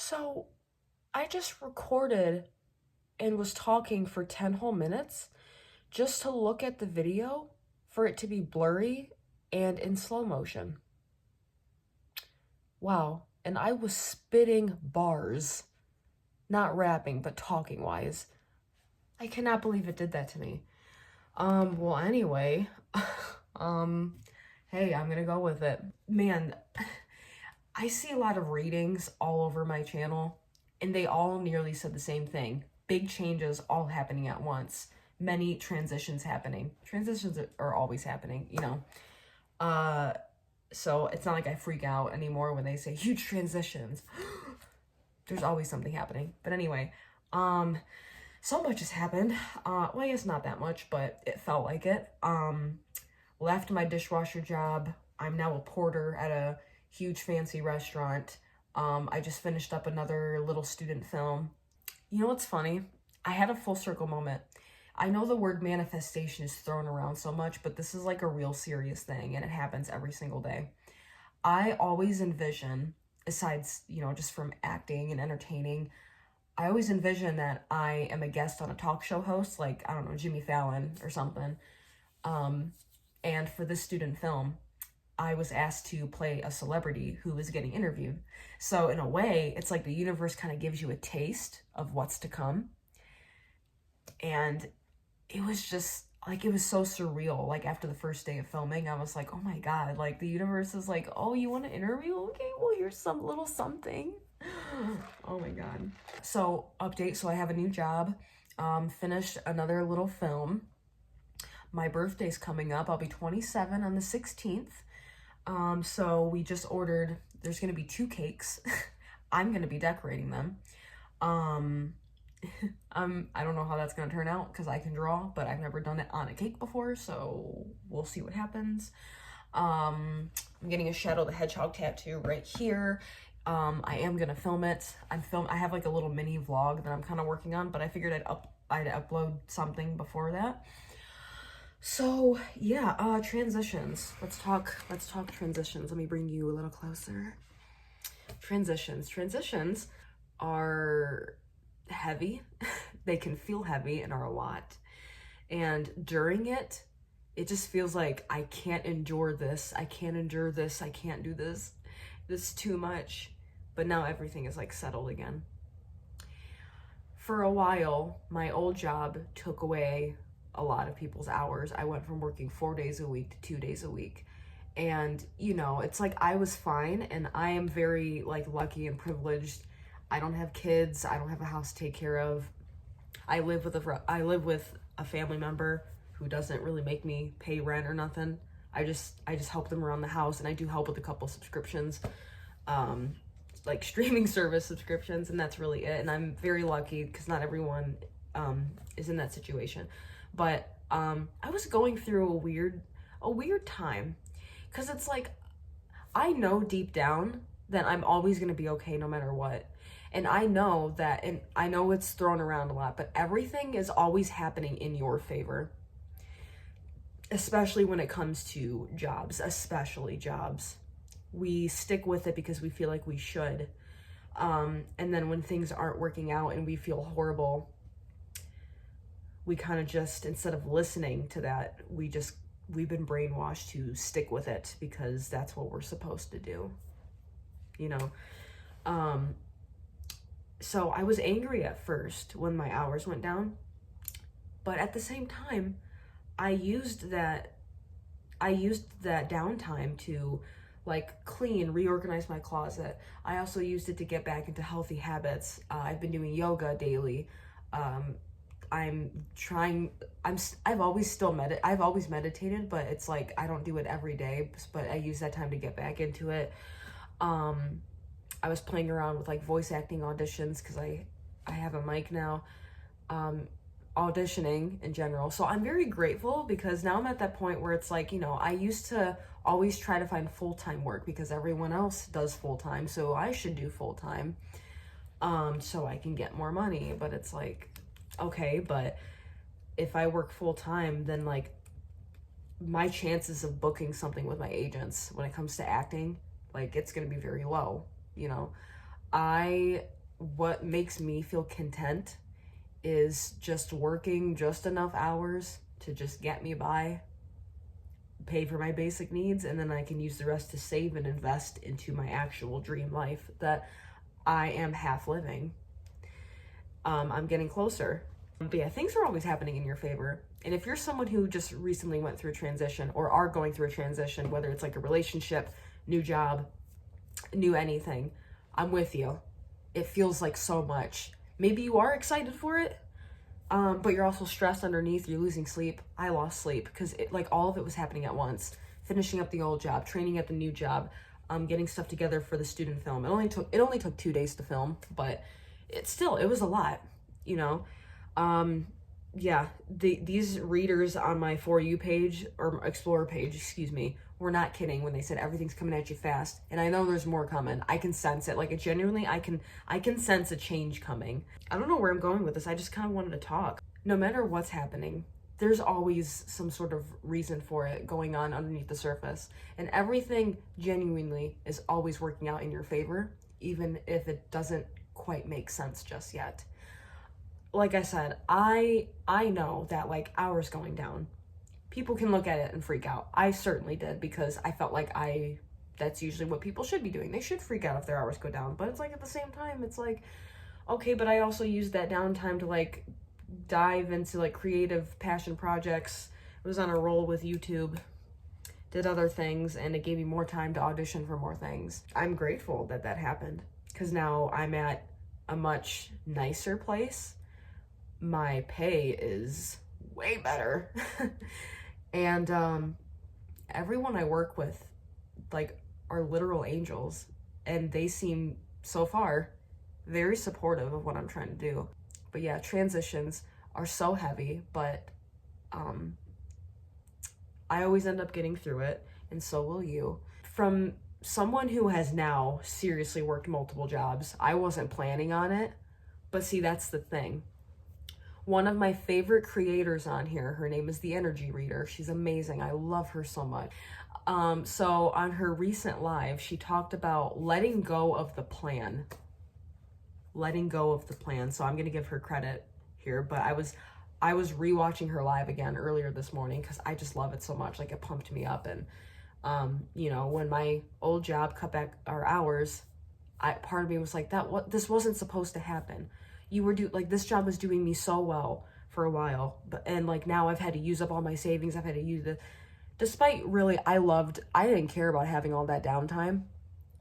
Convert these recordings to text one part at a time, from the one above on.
So I just recorded and was talking for 10 whole minutes just to look at the video for it to be blurry and in slow motion. Wow. And I was spitting bars, not rapping, but talking wise. I cannot believe it did that to me. Well, anyway, hey, I'm gonna go with it. Man, I see a lot of ratings all over my channel, and they all nearly said the same thing. Big changes all happening at once. Many transitions happening. Transitions are always happening, you know. So it's not like I freak out anymore when they say huge transitions. There's always something happening. But anyway, so much has happened. Well, I guess not that much, but it felt like it. Left my dishwasher job. I'm now a porter at a huge fancy restaurant. I just finished up another little student film. You know what's funny? I had a full circle moment. I know the word manifestation is thrown around so much, but this is like a real serious thing, and it happens every single day. I always envision, besides, just from acting and entertaining, I always envision that I am a guest on a talk show host, like, I don't know, Jimmy Fallon or something. And for this student film, I was asked to play a celebrity who was getting interviewed. So in a way, it's like the universe kind of gives you a taste of what's to come. And it was just like, it was so surreal. Like after the first day of filming, I was like, oh my God, like the universe is like, oh, you want to interview? Okay, well, here's some little something. Oh my God. So update. So I have a new job, finished another little film. My birthday's coming up. I'll be 27 on the 16th. So we just ordered, there's going to be 2 cakes. I'm going to be decorating them. I don't know how that's going to turn out because I can draw, but I've never done it on a cake before, so we'll see what happens. I'm getting a Shadow the Hedgehog tattoo right here. I am going to film it. I have like a little mini vlog that I'm kind of working on, but I figured I'd upload something before that. So yeah, transitions. Let's talk transitions. Let me bring you a little closer. Transitions are heavy. They can feel heavy and are a lot. And during it, it just feels like I can't endure this. I can't endure this. I can't do this. This is too much. But now everything is like settled again. For a while, my old job took away a lot of people's hours. I went from working 4 days a week to 2 days a week. And, it's like I was fine, and I am very like lucky and privileged. I don't have kids. I don't have a house to take care of. I live with a family member who doesn't really make me pay rent or nothing. I just help them around the house, and I do help with a couple subscriptions, like streaming service subscriptions, and that's really it. And I'm very lucky because not everyone is in that situation. But I was going through a weird time, because it's like I know deep down that I'm always going to be okay no matter what. And I know that, and I know it's thrown around a lot, but everything is always happening in your favor, especially when it comes to jobs, especially jobs. We stick with it because we feel like we should. And then when things aren't working out and we feel horrible, we kind of just, instead of listening to that, we've been brainwashed to stick with it because that's what we're supposed to do, So I was angry at first when my hours went down, but at the same time, I used that downtime to like clean, reorganize my closet. I also used it to get back into healthy habits. I've been doing yoga daily. I've always meditated, but it's like I don't do it every day, but I use that time to get back into it. I was playing around with like voice acting auditions because I have a mic now, auditioning in general. So I'm very grateful because now I'm at that point where it's like, I used to always try to find full-time work because everyone else does full-time, so I should do full-time, so I can get more money. But it's like, okay, but if I work full-time, then like my chances of booking something with my agents when it comes to acting, like it's gonna be very low. I what makes me feel content is just working just enough hours to just get me by, pay for my basic needs, and then I can use the rest to save and invest into my actual dream life that I am half living. I'm getting closer. But yeah, things are always happening in your favor. And if you're someone who just recently went through a transition or are going through a transition, whether it's like a relationship, new job, new anything, I'm with you. It feels like so much. Maybe you are excited for it, but you're also stressed underneath. You're losing sleep. I lost sleep because like all of it was happening at once. Finishing up the old job, training at the new job, getting stuff together for the student film. It only took 2 days to film, but it was a lot, you know. Yeah, these readers on my For You page, or Explorer page, excuse me, were not kidding when they said everything's coming at you fast. And I know there's more coming. I can sense it. Like, it genuinely, I can sense a change coming. I don't know where I'm going with this. I just kind of wanted to talk. No matter what's happening, there's always some sort of reason for it going on underneath the surface. And everything genuinely is always working out in your favor, even if it doesn't quite make sense just yet. Like I said, I know that like hours going down, people can look at it and freak out. I certainly did, because I felt like that's usually what people should be doing. They should freak out if their hours go down. But it's like, at the same time, it's like, okay, but I also used that downtime to like dive into like creative passion projects. I was on a roll with YouTube, did other things, and it gave me more time to audition for more things. I'm grateful that that happened, because now I'm at a much nicer place. My pay is way better. And everyone I work with like are literal angels, and they seem so far very supportive of what I'm trying to do. But yeah, transitions are so heavy, but I always end up getting through it, and so will you. From someone who has now seriously worked multiple jobs, I wasn't planning on it, but see, that's the thing. One of my favorite creators on here, her name is The Energy Reader. She's amazing. I love her so much. So on her recent live, she talked about letting go of the plan. Letting go of the plan. So I'm going to give her credit here, but I was rewatching her live again earlier this morning because I just love it so much. Like, it pumped me up. And, you know, when my old job cut back our hours, part of me was like, this wasn't supposed to happen. This job was doing me so well for a while, and like now I've had to use up all my savings. I've had to use despite really, I didn't care about having all that downtime.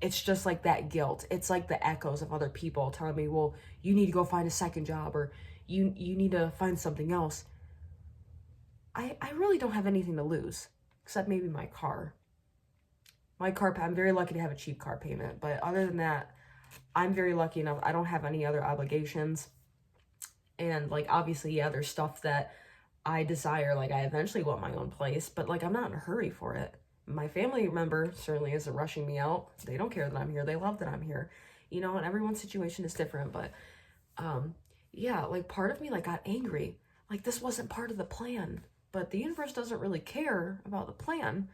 It's just like that guilt. It's like the echoes of other people telling me, well, you need to go find a second job, or you need to find something else. I really don't have anything to lose, except maybe my car. I'm very lucky to have a cheap car payment, but other than that, I'm very lucky enough. I don't have any other obligations. And like, obviously, yeah, there's stuff that I desire. Like, I eventually want my own place, but like, I'm not in a hurry for it. My family member certainly isn't rushing me out. They don't care that I'm here. They love that I'm here, you know, and everyone's situation is different. But yeah, like, part of me like got angry. Like, this wasn't part of the plan, but the universe doesn't really care about the plan.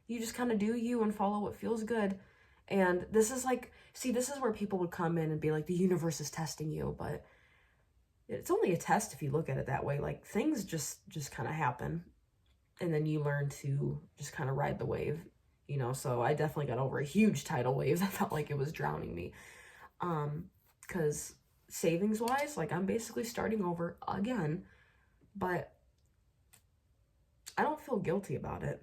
You just kind of do you and follow what feels good. And this is like, see, this is where people would come in and be like, the universe is testing you, but it's only a test if you look at it that way. Like, things just kind of happen, and then you learn to just kind of ride the wave, you know. So I definitely got over a huge tidal wave that felt like it was drowning me. Because savings wise, like, I'm basically starting over again, but I don't feel guilty about it.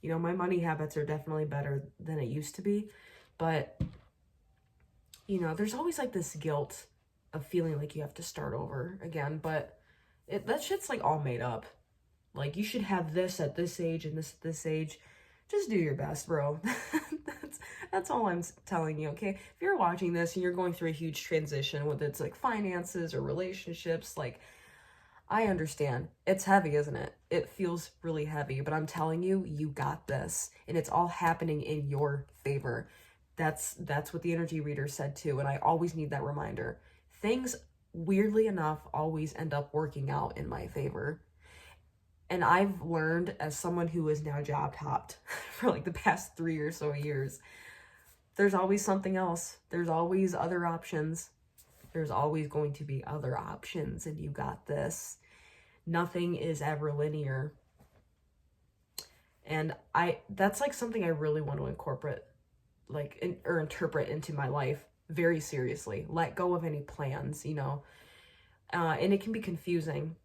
You know, my money habits are definitely better than it used to be, but, you know, there's always like this guilt of feeling like you have to start over again, but that shit's like all made up. Like, you should have this at this age and this at this age. Just do your best, bro. That's all I'm telling you, okay? If you're watching this and you're going through a huge transition, whether it's like finances or relationships, like, I understand. It's heavy, isn't it? It feels really heavy, but I'm telling you, you got this. And it's all happening in your favor. That's what the energy reader said too, and I always need that reminder. Things, weirdly enough, always end up working out in my favor. And I've learned, as someone who is now job hopped for like the past 3 or so years, there's always something else. There's always other options. There's always going to be other options, and you got this. Nothing is ever linear. And that's like something I really want to incorporate, like, or interpret into my life very seriously. Let go of any plans, you know. And it can be confusing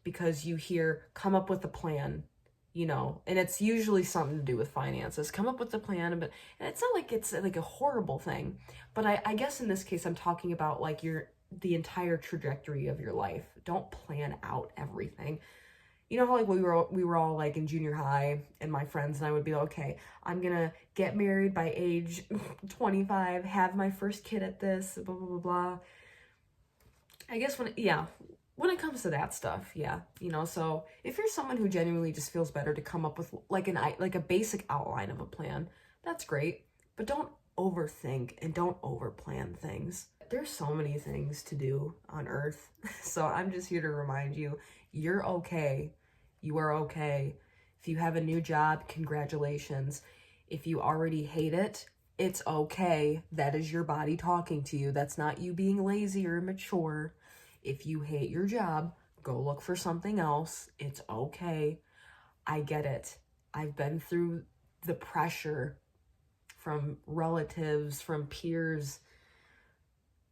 because you hear, come up with a plan, you know, and it's usually something to do with finances. Come up with a plan, but and it's not like it's like a horrible thing. But I guess in this case, I'm talking about like the entire trajectory of your life. Don't plan out everything. You know how like we were all like in junior high, and my friends and I would be like, okay, I'm gonna get married by age 25, have my first kid at this, blah blah blah blah. I guess when it comes to that stuff, yeah, you know. So if you're someone who genuinely just feels better to come up with like a basic outline of a plan, that's great. But don't overthink and don't overplan things. There's so many things to do on Earth, so I'm just here to remind you, you're okay. You are okay. If you have a new job, congratulations. If you already hate it, it's okay. That is your body talking to you. That's not you being lazy or immature. If you hate your job, go look for something else. It's okay. I get it. I've been through the pressure from relatives, from peers,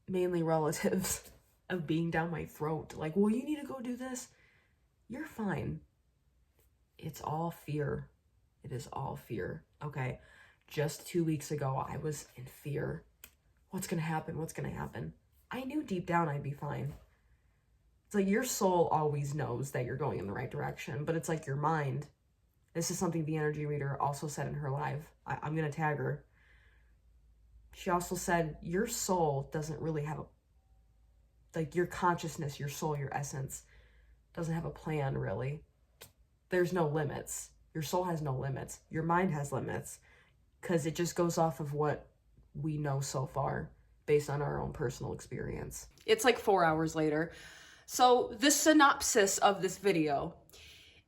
mainly relatives, of being down my throat. Like, well, you need to go do this. You're fine. It's all fear. It is all fear. Okay. Just 2 weeks ago, I was in fear. What's going to happen? What's going to happen? I knew deep down I'd be fine. It's like your soul always knows that you're going in the right direction, but it's like your mind. This is something the energy reader also said in her live. I'm going to tag her. She also said, your soul doesn't really have like your consciousness, your soul, your essence doesn't have a plan really. There's no limits. Your soul has no limits. Your mind has limits because it just goes off of what we know so far based on our own personal experience. It's like 4 hours later. So the synopsis of this video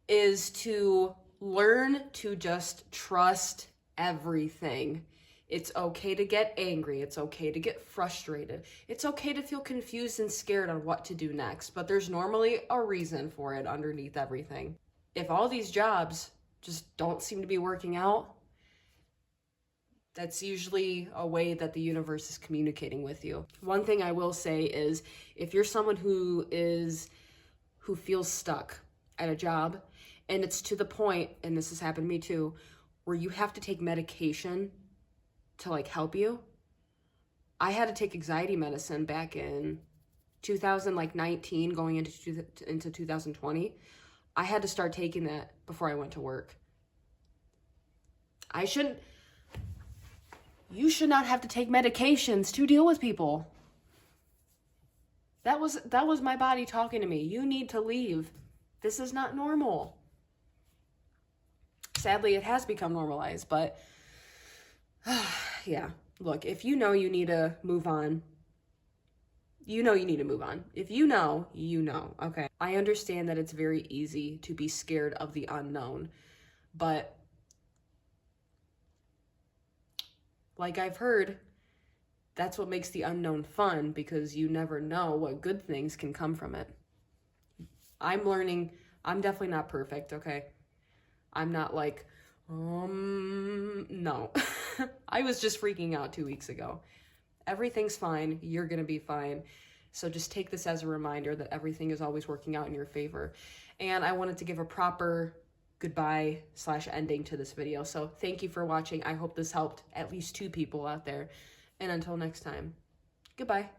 is to learn to just trust everything. It's okay to get angry. It's okay to get frustrated. It's okay to feel confused and scared on what to do next, but there's normally a reason for it underneath everything. If all these jobs just don't seem to be working out, that's usually a way that the universe is communicating with you. One thing I will say is if you're someone who feels stuck at a job and it's to the point, and this has happened to me too, where you have to take medication to like help you. I had to take anxiety medicine back in 2019 going into 2020. I had to start taking that before I went to work. You should not have to take medications to deal with people. That was my body talking to me. You need to leave. This is not normal. Sadly, it has become normalized, but yeah. Look, if you know you need to move on, you know you need to move on. If you know, you know, okay? I understand that it's very easy to be scared of the unknown, but like I've heard, that's what makes the unknown fun, because you never know what good things can come from it. I'm learning. I'm definitely not perfect, okay? I'm not like, no. I was just freaking out 2 weeks ago. Everything's fine. You're going to be fine. So just take this as a reminder that everything is always working out in your favor. And I wanted to give a proper goodbye/ending to this video. So thank you for watching. I hope this helped at least 2 people out there. And until next time, goodbye.